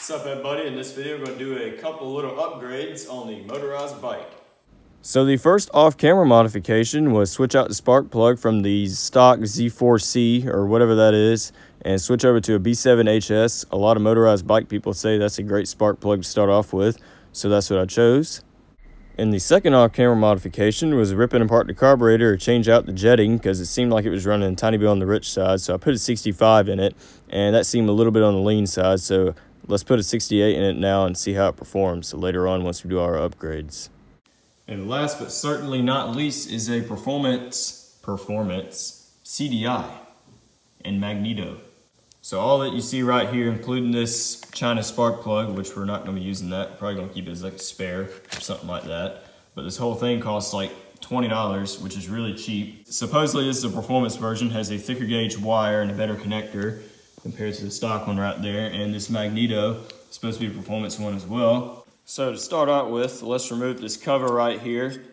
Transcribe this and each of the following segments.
What's up everybody? In this video we're going to do a couple little upgrades on the motorized bike. So the first off-camera modification was switch out the spark plug from the stock Z4C or whatever that is and switch over to a B7HS. A lot of motorized bike people say that's a great spark plug to start off with, so that's what I chose. And the second off-camera modification was ripping apart the carburetor or change out the jetting because it seemed like it was running a tiny bit on the rich side, so I put a 65 in it and that seemed a little bit on the lean side, so let's put a 68 in it now and see how it performs later on once we do our upgrades. And last but certainly not least is a performance CDI and magneto. So all that you see right here, including this China spark plug, which we're not going to be using that, we're probably going to keep it as like a spare or something like that. But this whole thing costs like $20, which is really cheap. Supposedly this is a performance version, has a thicker gauge wire and a better connector compared to the stock one right there. And this magneto is supposed to be a performance one as well. So to start out with, let's remove this cover right here.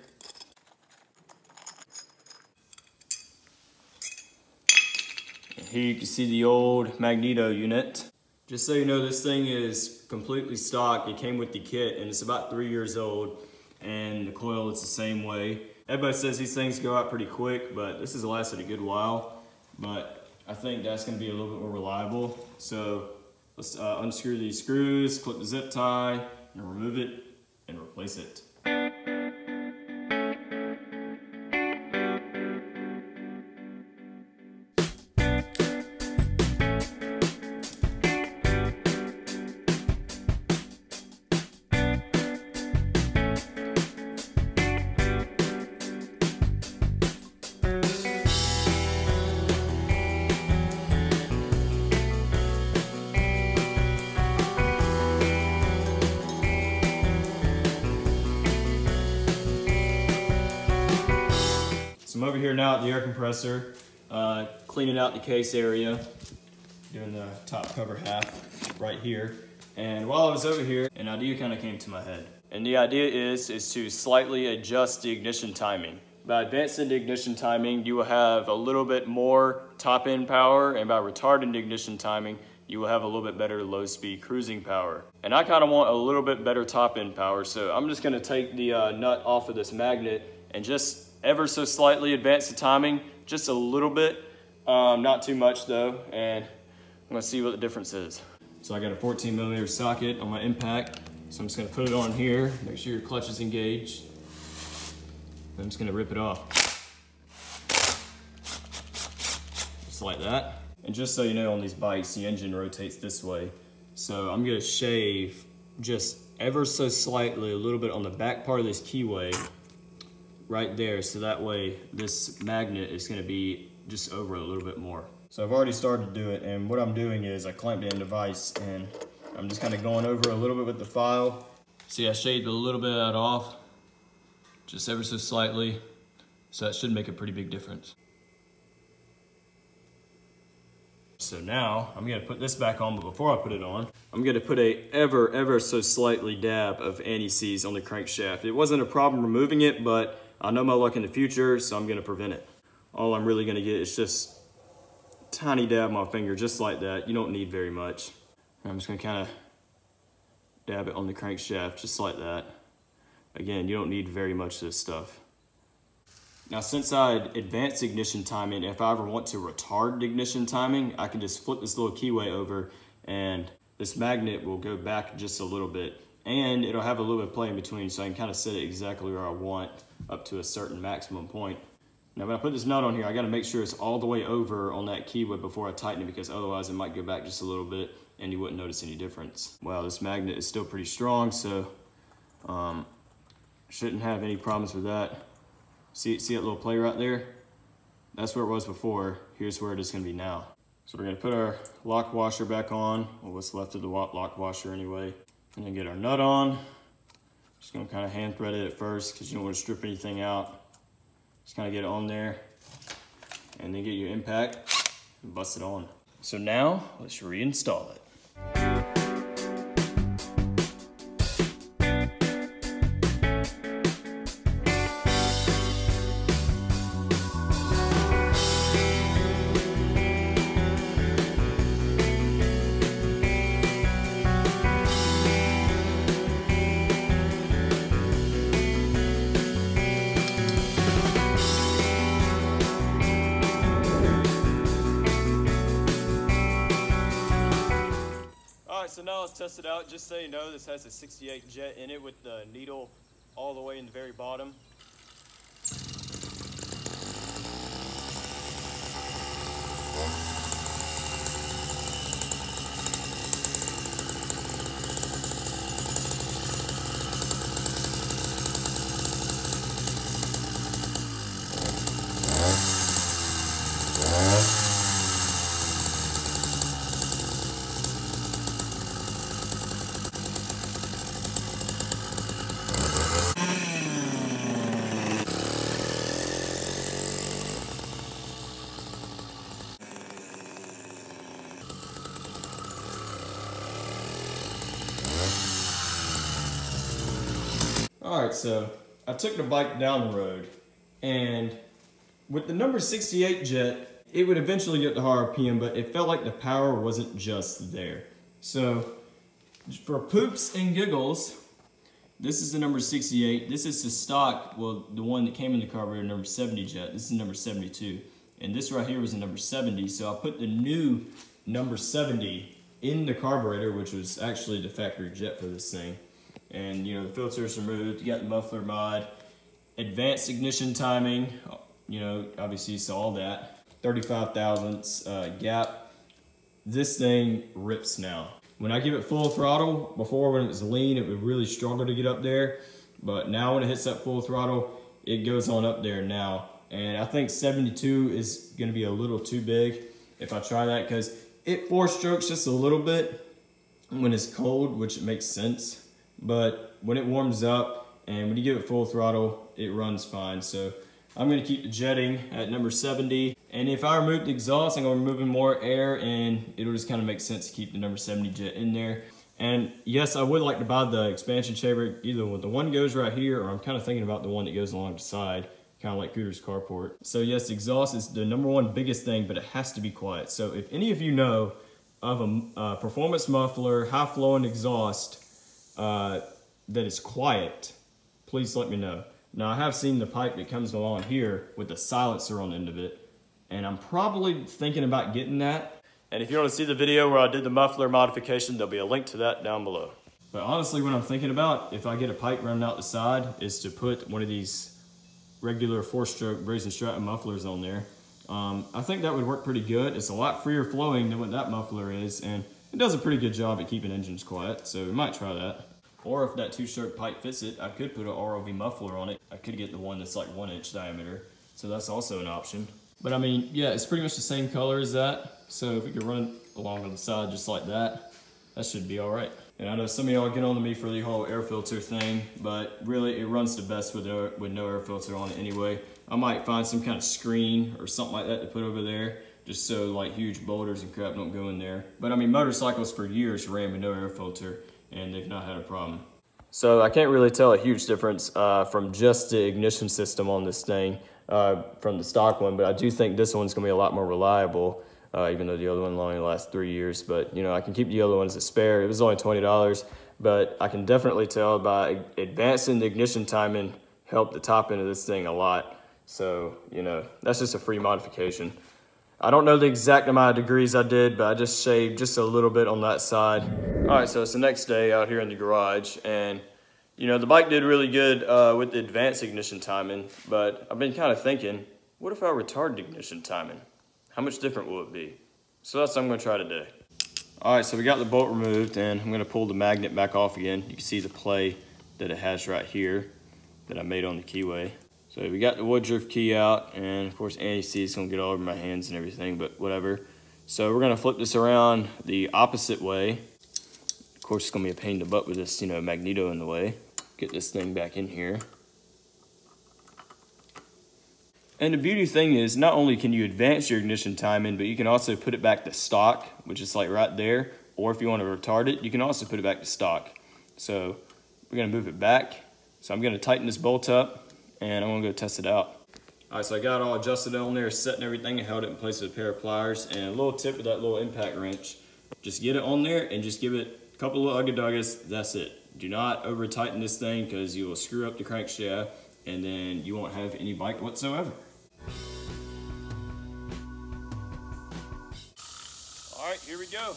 And here you can see the old magneto unit. Just so you know, this thing is completely stock. It came with the kit and it's about 3 years old. And the coil, it's the same way. Everybody says these things go out pretty quick, but this has lasted a good while. But I think that's going to be a little bit more reliable. So let's unscrew these screws, clip the zip tie, and remove it and replace it. So I'm over here now at the air compressor, cleaning out the case area, doing the top cover half right here. And while I was over here, an idea kind of came to my head. And the idea is to slightly adjust the ignition timing. By advancing the ignition timing, you will have a little bit more top end power, and by retarding the ignition timing, you will have a little bit better low speed cruising power. And I kind of want a little bit better top end power, so I'm just going to take the nut off of this magnet and just ever so slightly advance the timing, just a little bit, not too much though, and I'm gonna see what the difference is. So I got a 14mm socket on my impact, so I'm just gonna put it on here, make sure your clutch is engaged. I'm just gonna rip it off. Just like that. And just so you know, on these bikes, the engine rotates this way. So I'm gonna shave just ever so slightly, a little bit on the back part of this keyway, right there, so that way this magnet is going to be just over a little bit more. So I've already started to do it, and what I'm doing is I clamped it in the vise and I'm just kind of going over a little bit with the file. See, I shaved a little bit of that off, just ever so slightly, so that should make a pretty big difference. So now I'm going to put this back on, but before I put it on, I'm going to put a ever so slightly dab of anti-seize on the crankshaft. It wasn't a problem removing it, but I know my luck in the future, so I'm gonna prevent it. All I'm really gonna get is just a tiny dab on my finger, just like that. You don't need very much. I'm just gonna kind of dab it on the crankshaft, just like that. Again, you don't need very much of this stuff. Now, since I advanced ignition timing, if I ever want to retard ignition timing, I can just flip this little keyway over and this magnet will go back just a little bit. And it'll have a little bit of play in between, so I can kind of set it exactly where I want up to a certain maximum point. Now when I put this nut on here, I got to make sure it's all the way over on that keyway before I tighten it, because otherwise it might go back just a little bit and you wouldn't notice any difference. Wow, this magnet is still pretty strong, so shouldn't have any problems with that. See that little play right there? That's where it was before. Here's where it is going to be now. So we're going to put our lock washer back on, or what's left of the lock washer anyway. And then get our nut on. Just gonna kind of hand thread it at first because you don't want to strip anything out. Just kind of get it on there and then get your impact and bust it on. So now let's reinstall it. Alright, so now let's test it out. Just so you know, this has a 68 jet in it with the needle all the way in the very bottom. Alright, so I took the bike down the road, and with the number 68 jet, it would eventually get to higher RPM, but it felt like the power wasn't just there. So for poops and giggles, this is the number 68. This is the stock, well, the one that came in the carburetor, number 70 jet. This is number 72. And this right here was the number 70. So I put the new number 70 in the carburetor, which was actually the factory jet for this thing. And you know, the filter's removed, you got the muffler mod, advanced ignition timing, you know, obviously you saw all that. 35 thousandths gap. This thing rips now. When I give it full throttle, before when it was lean, it would really struggle to get up there. But now when it hits that full throttle, it goes on up there now. And I think 72 is gonna be a little too big if I try that, because it four strokes just a little bit when it's cold, which makes sense. But when it warms up and when you give it full throttle, it runs fine. So I'm gonna keep the jetting at number 70. And if I remove the exhaust, I'm gonna remove more air, and it'll just kind of make sense to keep the number 70 jet in there. And yes, I would like to buy the expansion chamber, either with the one goes right here, or I'm kind of thinking about the one that goes along the side, kind of like Cooter's carport. So yes, exhaust is the number one biggest thing, but it has to be quiet. So if any of you know of a performance muffler, high flowing exhaust, that is quiet, please let me know. Now I have seen the pipe that comes along here with the silencer on the end of it, and I'm probably thinking about getting that. And if you want to see the video where I did the muffler modification, there'll be a link to that down below. But honestly, what I'm thinking about, if I get a pipe running out the side, is to put one of these regular 4-stroke Brazen Stratton mufflers on there. I think that would work pretty good. It's a lot freer flowing than what that muffler is, and it does a pretty good job at keeping engines quiet, so we might try that. Or if that 2-stroke pipe fits it, I could put an ROV muffler on it. I could get the one that's like 1-inch diameter, so that's also an option. But I mean, yeah, it's pretty much the same color as that, so if we could run it along on the side just like that, that should be all right. And I know some of y'all get on to me for the whole air filter thing, but really it runs the best with no air filter on it anyway. I might find some kind of screen or something like that to put over there, just so like huge boulders and crap don't go in there. But I mean, motorcycles for years ran with no air filter, and they've not had a problem. So I can't really tell a huge difference from just the ignition system on this thing from the stock one, but I do think this one's gonna be a lot more reliable, even though the other one only lasts 3 years. But you know, I can keep the other one as a spare. It was only $20, but I can definitely tell by advancing the ignition timing helped the top end of this thing a lot. So, you know, that's just a free modification. I don't know the exact amount of degrees I did, but I just shaved just a little bit on that side. All right, so it's the next day out here in the garage, and you know, the bike did really good with the advanced ignition timing, but I've been kind of thinking, what if I retarded ignition timing? How much different will it be? So that's what I'm gonna try today. All right, so we got the bolt removed, and I'm gonna pull the magnet back off again. You can see the play that it has right here that I made on the keyway. So we got the Woodruff key out, and of course anti-seize gonna get all over my hands and everything, but whatever. So we're gonna flip this around the opposite way. Of course, it's gonna be a pain in the butt with this, you know, magneto in the way. Get this thing back in here. And the beauty thing is, not only can you advance your ignition timing, but you can also put it back to stock, which is like right there. Or if you want to retard it, you can also put it back to stock. So we're gonna move it back. So I'm gonna tighten this bolt up, and I'm gonna go test it out. All right, so I got it all adjusted on there, setting everything, and held it in place with a pair of pliers. And a little tip with that little impact wrench, just get it on there and just give it a couple of ugga-duggas, that's it. Do not over tighten this thing, because you will screw up the crankshaft, and then you won't have any bike whatsoever. All right, here we go.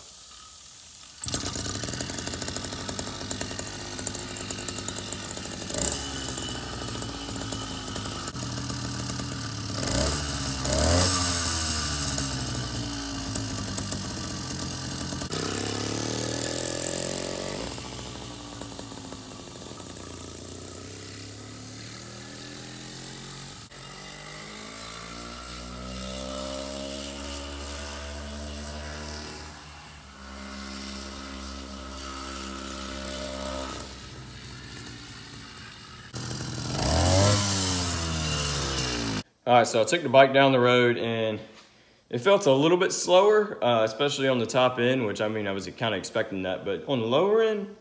All right, so I took the bike down the road and it felt a little bit slower, especially on the top end, which I mean, I was kind of expecting that, but on the lower end,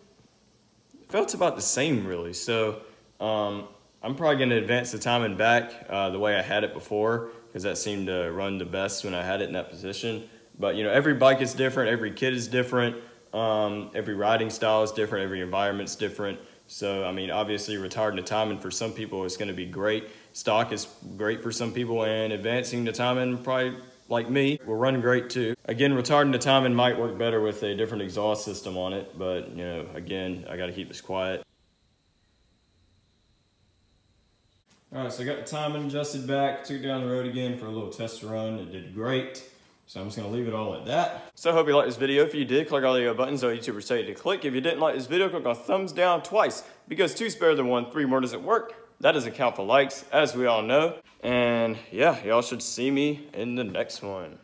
it felt about the same really. So I'm probably gonna advance the timing back the way I had it before, because that seemed to run the best when I had it in that position. But you know, every bike is different, every kit is different, every riding style is different, every environment's different. So, I mean, obviously retarding the timing for some people is gonna be great. Stock is great for some people, and advancing the timing, probably like me, will run great too. Again, retarding the timing might work better with a different exhaust system on it, but you know, again, I gotta keep this quiet. All right, so I got the timing adjusted back, took it down the road again for a little test run. It did great. So I'm just gonna leave it all at that. So I hope you liked this video. If you did, click all the buttons on YouTubers tell you to click. If you didn't like this video, click on thumbs down twice, because two's better than one, three more doesn't work. That doesn't count for likes, as we all know. And yeah, y'all should see me in the next one.